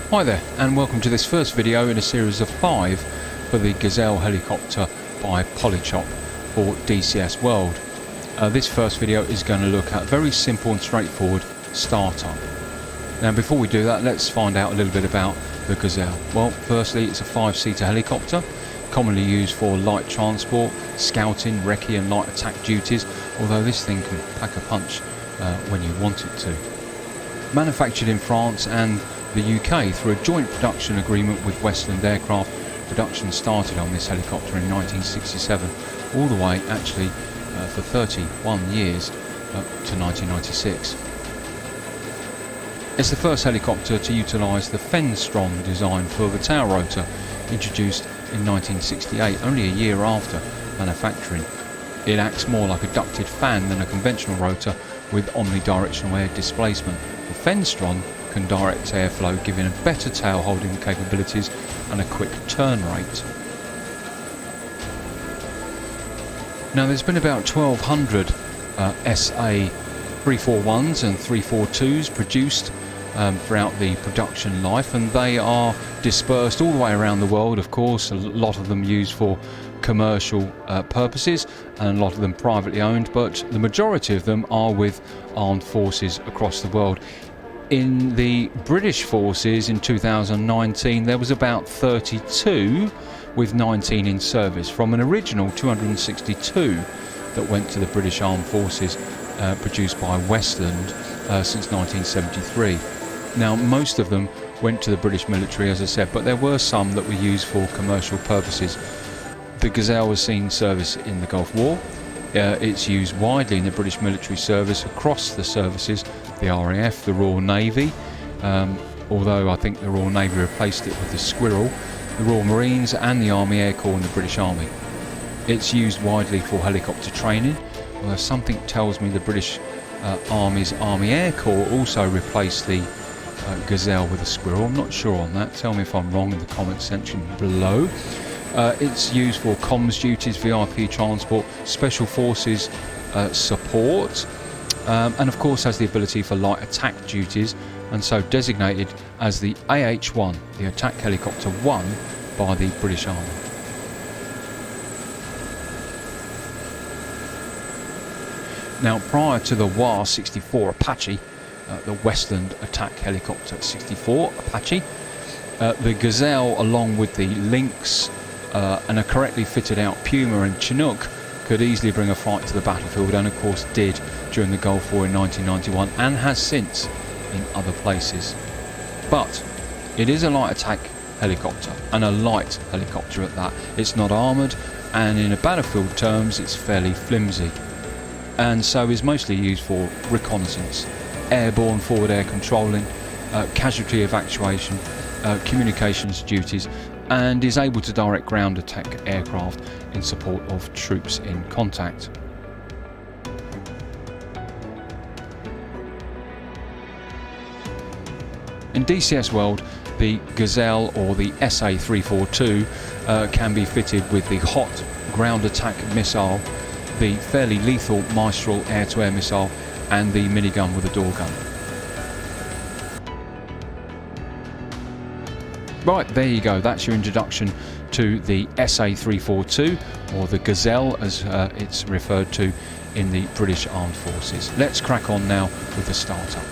Hi there, and welcome to this first video in a series of 5 for the Gazelle helicopter by Polychop for DCS World. This first video is going to look at a very simple and straightforward startup. Now before we do that, let's find out a little bit about the Gazelle. Well, firstly, it's a 5-seater helicopter, commonly used for light transport, scouting, recce and light attack duties, although this thing can pack a punch when you want it to. Manufactured in France and the UK through a joint production agreement with Westland Aircraft. Production started on this helicopter in 1967, all the way actually for 31 years up to 1996. It's the first helicopter to utilise the Fenestron design for the tail rotor, introduced in 1968, only a year after manufacturing. It acts more like a ducted fan than a conventional rotor with omnidirectional air displacement. The Fenestron can direct airflow, giving a better tail holding capabilities and a quick turn rate. Now there's been about 1200 SA341s and 342s produced throughout the production life, and they are dispersed all the way around the world. Of course, a lot of them used for commercial purposes and a lot of them privately owned, but the majority of them are with armed forces across the world. In the British forces in 2019 there was about 32, with 19 in service, from an original 262 that went to the British Armed Forces, produced by Westland since 1973. Now most of them went to the British military, as I said, but there were some that were used for commercial purposes. The Gazelle has seen service in the Gulf War. It's used widely in the British military service across the services, the RAF, the Royal Navy, although I think the Royal Navy replaced it with the Squirrel, the Royal Marines and the Army Air Corps and the British Army. It's used widely for helicopter training, although something tells me the British Army's Army Air Corps also replaced the Gazelle with a Squirrel. I'm not sure on that, tell me if I'm wrong in the comment section below. It's used for comms duties, VIP transport, special forces support, and of course has the ability for light attack duties, and so designated as the AH-1, the Attack Helicopter 1 by the British Army. Now prior to the WA-64 Apache, the Westland Attack Helicopter 64 Apache, the Gazelle, along with the Lynx and a correctly fitted out Puma and Chinook, could easily bring a fight to the battlefield, and of course did during the Gulf War in 1991 and has since in other places. But it is a light attack helicopter, and a light helicopter at that. It's not armoured, and in a battlefield terms it's fairly flimsy, and so is mostly used for reconnaissance, airborne forward air controlling, casualty evacuation, communications duties, and is able to direct ground attack aircraft in support of troops in contact. In DCS World, the Gazelle, or the SA342, can be fitted with the hot ground attack missile, the fairly lethal Mistral air-to-air missile, and the minigun with a door gun. Right, there you go, that's your introduction to the SA342, or the Gazelle as it's referred to in the British Armed Forces. Let's crack on now with the startup.